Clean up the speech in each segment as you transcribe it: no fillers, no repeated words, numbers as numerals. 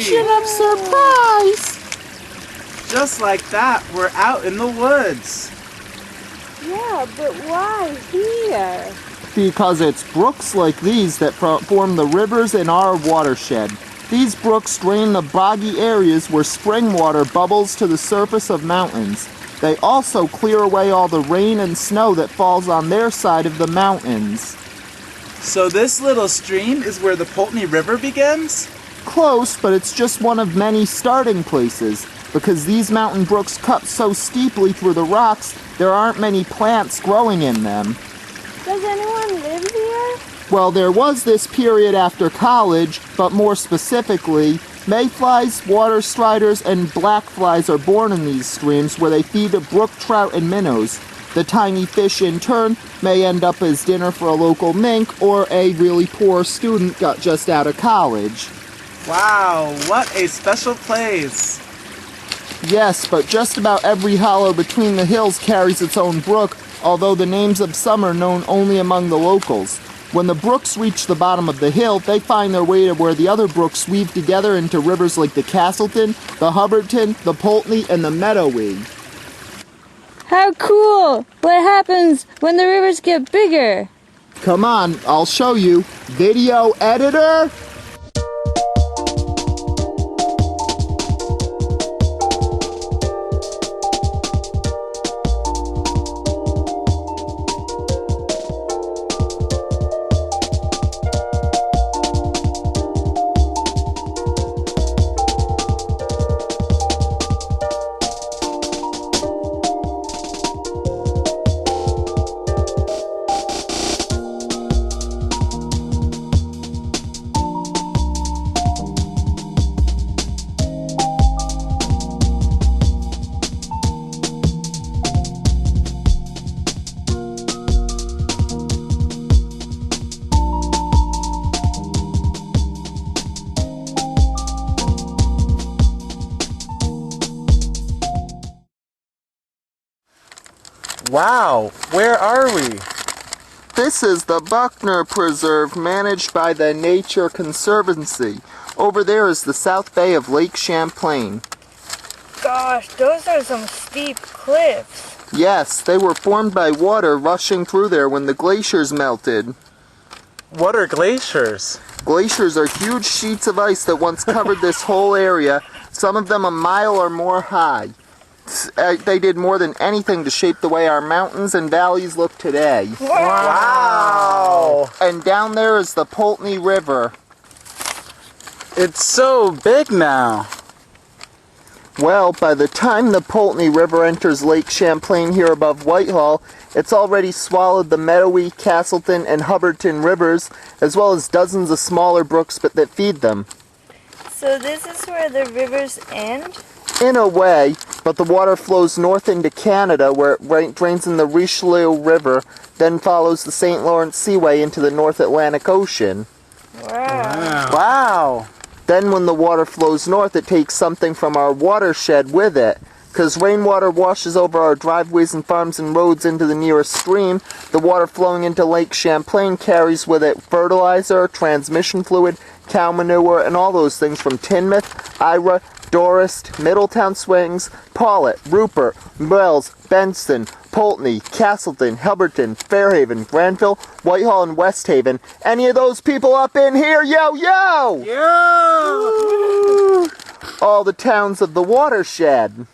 Mission of surprise! Just like that, we're out in the woods. Yeah, but why here? Because it's brooks like these that form the rivers in our watershed. These brooks drain the boggy areas where spring water bubbles to the surface of mountains. They also clear away all the rain and snow that falls on their side of the mountains. So this little stream is where the Pulteney River begins? Close, but it's just one of many starting places. Because these mountain brooks cut so steeply through the rocks, there aren't many plants growing in them. Does anyone live here? Well, there was this period after college, but more specifically, mayflies, water striders, and black flies are born in these streams where they feed brook trout and minnows. The tiny fish, in turn, may end up as dinner for a local mink or a really poor student got just out of college. Wow, what a special place! Yes, but just about every hollow between the hills carries its own brook, although the names of some are known only among the locals. When the brooks reach the bottom of the hill, they find their way to where the other brooks weave together into rivers like the Castleton, the Hubbardton, the Pulteney, and the Meadowee. How cool! What happens when the rivers get bigger? Come on, I'll show you. Video editor! Wow, where are we? This is the Buckner Preserve managed by the Nature Conservancy. Over there is the South Bay of Lake Champlain. Gosh, those are some steep cliffs. Yes, they were formed by water rushing through there when the glaciers melted. What are glaciers? Glaciers are huge sheets of ice that once covered this whole area, some of them a mile or more high. They did more than anything to shape the way our mountains and valleys look today. Wow! And down there is the Pulteney River. It's so big now. Well, by the time the Pulteney River enters Lake Champlain here above Whitehall, it's already swallowed the Meadowee, Castleton, and Hubbardton rivers, as well as dozens of smaller brooks that feed them. So this is where the rivers end? In a way, but the water flows north into Canada where it drains in the Richelieu River, then follows the St. Lawrence Seaway into the North Atlantic Ocean. Wow! Then when the water flows north, it takes something from our watershed with it. Because rainwater washes over our driveways and farms and roads into the nearest stream, the water flowing into Lake Champlain carries with it fertilizer, transmission fluid, cow manure, and all those things from Tinmouth, Ira, Dorist, Middletown Swings, Paulet, Rupert, Wells, Benson, Pulteney, Castleton, Hubbardton, Fairhaven, Granville, Whitehall, and West Haven. Any of those people up in here? Yo, yo! Yo! All the towns of the watershed.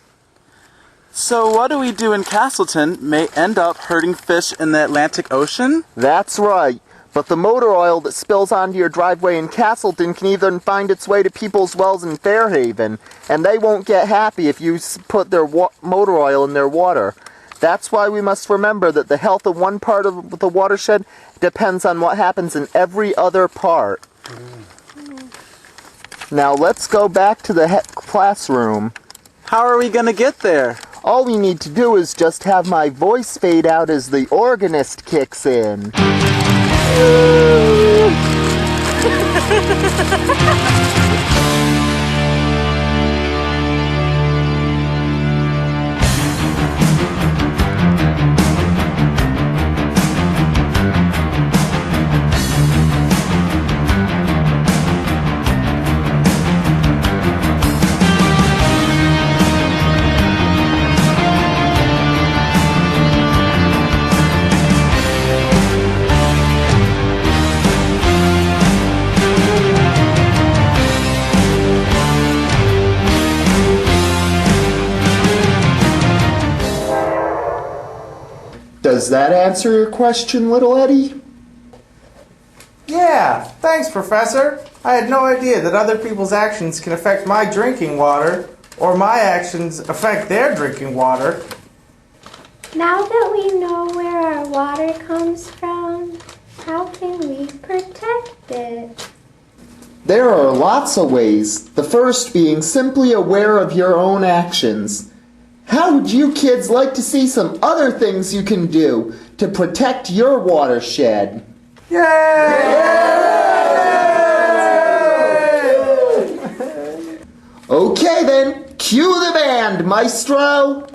So what do we do in Castleton may end up hurting fish in the Atlantic Ocean? That's right. But the motor oil that spills onto your driveway in Castleton can even find its way to people's wells in Fairhaven, and they won't get happy if you put their motor oil in their water. That's why we must remember that the health of one part of the watershed depends on what happens in every other part. Now let's go back to the classroom. How are we gonna get there? All we need to do is just have my voice fade out as the organist kicks in. Does that answer your question, little Eddie? Yeah, thanks, Professor. I had no idea that other people's actions can affect my drinking water, or my actions affect their drinking water. Now that we know where our water comes from, how can we protect it? There are lots of ways, the first being simply aware of your own actions. How would you kids like to see some other things you can do to protect your watershed? Yay! Okay then, cue the band, maestro!